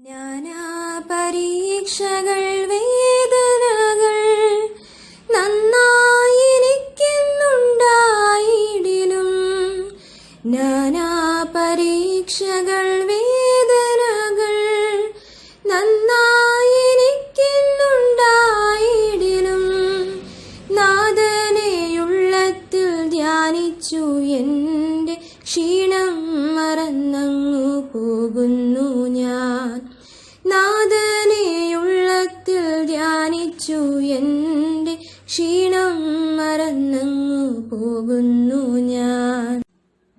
നാനാ പരീക്ഷകൾ വേദനകൾ നന്നായിരിക്കുന്നുണ്ടായിടിലും, നാനാ പരീക്ഷകൾ വേദനകൾ നന്നായിരിക്കുന്നുണ്ടായിടിലും, നാഥനെയുള്ളത്തിൽ ധ്യാനിച്ചു എൻ്റെ ക്ഷീണം മറന്നങ്ങു പോകുന്നു ഞാൻ. നാഥനെയുള്ളത്തിൽ ധ്യാനിച്ചു എൻ്റെ ക്ഷീണം മറന്നങ്ങു പോകുന്നു ഞാൻ.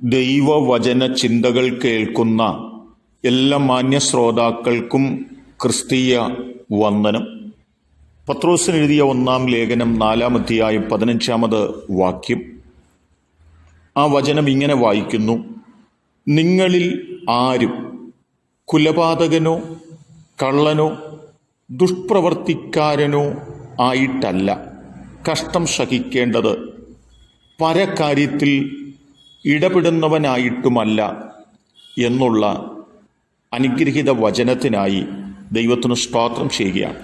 ദൈവവചന ചിന്തകൾ കേൾക്കുന്ന എല്ലാ മാന്യ ശ്രോതാക്കൾക്കും ക്രിസ്തീയ വന്ദനം. പത്രോസിന് എഴുതിയ 1-ാം ലേഖനം 4-ാം അധ്യായം 15-ാമത് വാക്യം. ആ വചനം ഇങ്ങനെ വായിക്കുന്നു: നിങ്ങളിൽ ആരും കുലപാതകനോ കള്ളനോ ദുഷ്പ്രവർത്തിക്കാരനോ ആയിട്ടല്ല കഷ്ടം സഹിക്കേണ്ടത്, പരകാര്യത്തിൽ ഇടപെടുന്നവനായിട്ടുമല്ല എന്നുള്ള അനുഗ്രഹീത വചനത്തിനായി ദൈവത്തിന് സ്തോത്രം ചെയ്യുകയാണ്.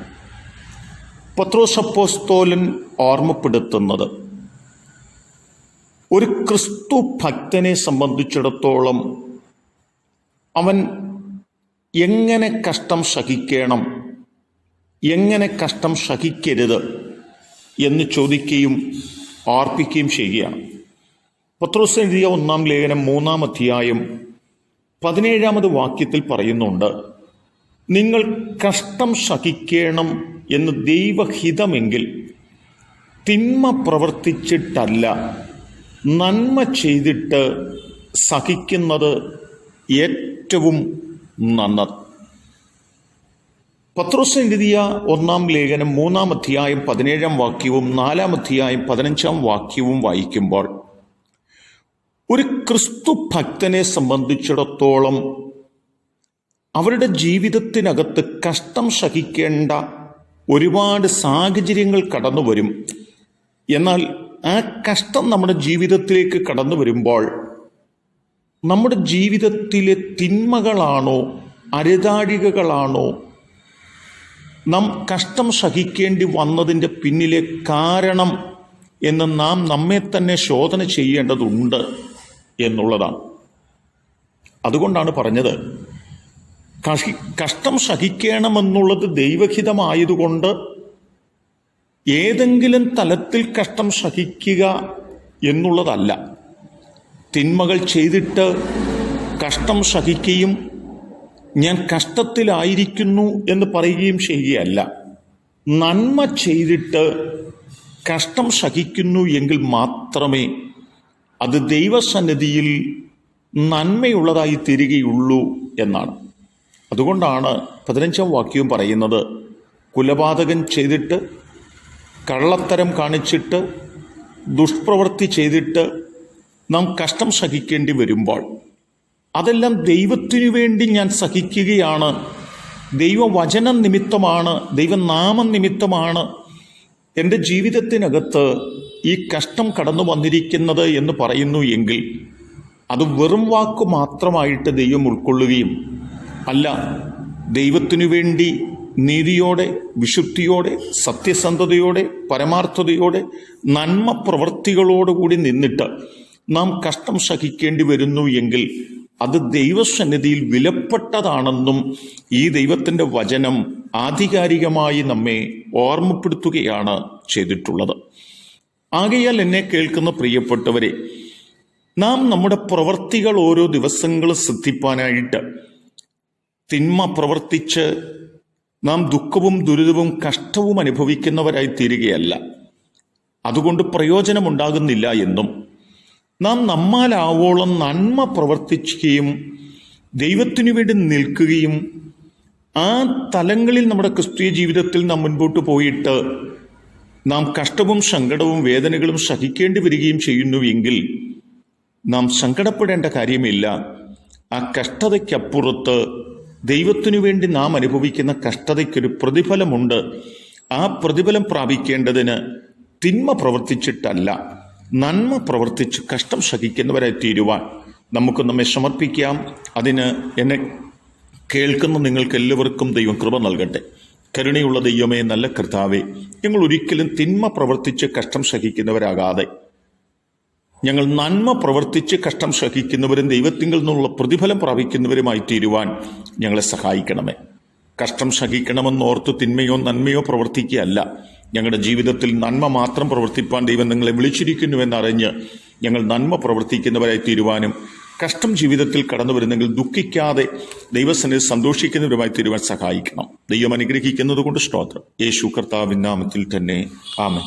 പത്രോസ് അപ്പോസ്തലൻ ഓർമ്മപ്പെടുത്തുന്നത് ഒരു ക്രിസ്തു ഭക്തനെ സംബന്ധിച്ചിടത്തോളം അവൻ എങ്ങനെ കഷ്ടം സഹിക്കണം, എങ്ങനെ കഷ്ടം സഹിക്കരുത് എന്ന് ചോദിക്കുകയും ഓർപ്പിക്കുകയും ചെയ്യുകയാണ്. പത്രോസ് എഴുതിയ 1-ാം ലേഖനം 3-ാം അധ്യായം 17-ാമത് വാക്യത്തിൽ പറയുന്നുണ്ട്: നിങ്ങൾ കഷ്ടം സഹിക്കണം എന്ന് ദൈവഹിതമെങ്കിൽ തിന്മ പ്രവർത്തിച്ചിട്ടല്ല, നന്മ ചെയ്തിട്ട് സഹിക്കുന്നത് ഏറ്റവും നന്നത്. പത്രോസ് എഴുതിയ 1-ാം ലേഖനം 3-ാം അധ്യായം 17-ാം വാക്യവും 4-ാം അധ്യായം 15-ാം വാക്യവും വായിക്കുമ്പോൾ ഒരു ക്രിസ്തു ഭക്തനെ സംബന്ധിച്ചിടത്തോളം അവരുടെ ജീവിതത്തിനകത്ത് കഷ്ടം സഹിക്കേണ്ട ഒരുപാട് സാഹചര്യങ്ങൾ കടന്നു വരും. എന്നാൽ ആ കഷ്ടം നമ്മുടെ ജീവിതത്തിലേക്ക് കടന്നു വരുമ്പോൾ നമ്മുടെ ജീവിതത്തിലെ തിന്മകളാണോ അരുതാഴികകളാണോ നാം കഷ്ടം സഹിക്കേണ്ടി വന്നതിൻ്റെ പിന്നിലെ കാരണം എന്ന് നാം നമ്മെ തന്നെ ശോധന ചെയ്യേണ്ടതുണ്ട് എന്നുള്ളതാണ്. അതുകൊണ്ടാണ് പറഞ്ഞത്, കഷ്ടം സഹിക്കണമെന്നുള്ളത് ദൈവഹിതമായതുകൊണ്ട് ഏതെങ്കിലും തലത്തിൽ കഷ്ടം സഹിക്കുക എന്നുള്ളതല്ല. തിന്മകൾ ചെയ്തിട്ട് കഷ്ടം സഹിക്കുകയും ഞാൻ കഷ്ടത്തിലായിരിക്കുന്നു എന്ന് പറയുകയും ചെയ്യുകയല്ല. നന്മ ചെയ്തിട്ട് കഷ്ടം സഹിക്കുന്നു എങ്കിൽ മാത്രമേ അത് ദൈവസന്നിധിയിൽ നന്മയുള്ളതായി തീരുകയുള്ളൂ എന്നാണ്. അതുകൊണ്ടാണ് 15-ാം വാക്യവും പറയുന്നത്, കുലപാതകം ചെയ്തിട്ട്, കള്ളത്തരം കാണിച്ചിട്ട്, ദുഷ്പ്രവൃത്തി ചെയ്തിട്ട് നാം കഷ്ടം സഹിക്കേണ്ടി വരുമ്പോൾ അതെല്ലാം ദൈവത്തിനു വേണ്ടി ഞാൻ സഹിക്കുകയാണ്, ദൈവവചനം നിമിത്തമാണ്, ദൈവനാമം നിമിത്തമാണ് എൻ്റെ ജീവിതത്തിനകത്ത് ഈ കഷ്ടം കടന്നു വന്നിരിക്കുന്നത് എന്ന് പറയുന്നു എങ്കിൽ അത് വെറും വാക്കു മാത്രമായിട്ട് ദൈവം ഉൾക്കൊള്ളുകയും അല്ല, ദൈവത്തിനു വേണ്ടി നീതിയോടെ, വിശുദ്ധിയോടെ, സത്യസന്ധതയോടെ, പരമാർത്ഥതയോടെ, നന്മ പ്രവൃത്തികളോടുകൂടി നിന്നിട്ട് നാം കഷ്ടം സഹിക്കേണ്ടി വരുന്നു എങ്കിൽ അത് ദൈവസന്നിധിയിൽ വിലപ്പെട്ടതാണെന്നും ഈ ദൈവത്തിൻ്റെ വചനം ആധികാരികമായി നമ്മെ ഓർമ്മപ്പെടുത്തുകയാണ് ചെയ്തിട്ടുള്ളത്. ആകയാൽ എന്നെ കേൾക്കുന്ന പ്രിയപ്പെട്ടവരെ, നാം നമ്മുടെ പ്രവൃത്തികൾ ഓരോ ദിവസങ്ങളും ശ്രദ്ധിപ്പാനായിട്ട് തിന്മ പ്രവർത്തിച്ച് നാം ദുഃഖവും ദുരിതവും കഷ്ടവും അനുഭവിക്കുന്നവരായി തീരുകയല്ല. അതുകൊണ്ട് പ്രയോജനമുണ്ടാകുന്നില്ല എന്നും നാം നമ്മാലാവോളം നന്മ പ്രവർത്തിക്കുകയും ദൈവത്തിനു വേണ്ടി നിൽക്കുകയും ആ തലങ്ങളിൽ നമ്മുടെ ക്രിസ്തീയ ജീവിതത്തിൽ നാം മുൻപോട്ട് പോയിട്ട് നാം കഷ്ടവും സങ്കടവും വേദനകളും സഹിക്കേണ്ടി വരികയും ചെയ്യുന്നു എങ്കിൽ നാം സങ്കടപ്പെടേണ്ട കാര്യമില്ല. ആ കഷ്ടതയ്ക്കപ്പുറത്ത് ദൈവത്തിനു വേണ്ടി നാം അനുഭവിക്കുന്ന കഷ്ടതയ്ക്കൊരു പ്രതിഫലമുണ്ട്. ആ പ്രതിഫലം പ്രാപിക്കേണ്ടതിന് തിന്മ പ്രവർത്തിച്ചിട്ടല്ല, നന്മ പ്രവർത്തിച്ച് കഷ്ടം സഹിക്കുന്നവരായി തീരുവാൻ നമുക്ക് നമ്മെ സമർപ്പിക്കാം. അതിന് എന്നെ കേൾക്കുന്ന നിങ്ങൾക്ക് എല്ലാവർക്കും ദൈവം കൃപ നൽകട്ടെ. കരുണയുള്ള ദൈവമേ, നല്ല കർത്താവേ, ഞങ്ങൾ ഒരിക്കലും തിന്മ പ്രവർത്തിച്ച് കഷ്ടം സഹിക്കുന്നവരാകാതെ ഞങ്ങൾ നന്മ പ്രവർത്തിച്ച് കഷ്ടം സഹിക്കുന്നവരും ദൈവത്തിങ്കിൽ നിന്നുള്ള പ്രതിഫലം പ്രാപിക്കുന്നവരുമായി തീരുവാൻ ഞങ്ങളെ സഹായിക്കണമേ. കഷ്ടം സഹിക്കണമെന്നോർത്ത് തിന്മയോ നന്മയോ പ്രവർത്തിക്കുകയല്ല, ഞങ്ങളുടെ ജീവിതത്തിൽ നന്മ മാത്രം പ്രവർത്തിപ്പാൻ ദൈവം നിങ്ങളെ വിളിച്ചിരിക്കുന്നുവെന്നറിഞ്ഞ് ഞങ്ങൾ നന്മ പ്രവർത്തിക്കുന്നവരായി തീരുവാനും കഷ്ടം ജീവിതത്തിൽ കടന്നു വരുന്നെങ്കിൽ ദുഃഖിക്കാതെ ദൈവസന്നിധി സന്തോഷിക്കുന്നവരുമായി തീരുവാൻ സഹായിക്കണം. ദൈവം അനുഗ്രഹിക്കുന്നത് കൊണ്ട് സ്തോത്രം. യേശു കർത്താവിൻ നാമത്തിൽ തന്നെ ആമേൻ.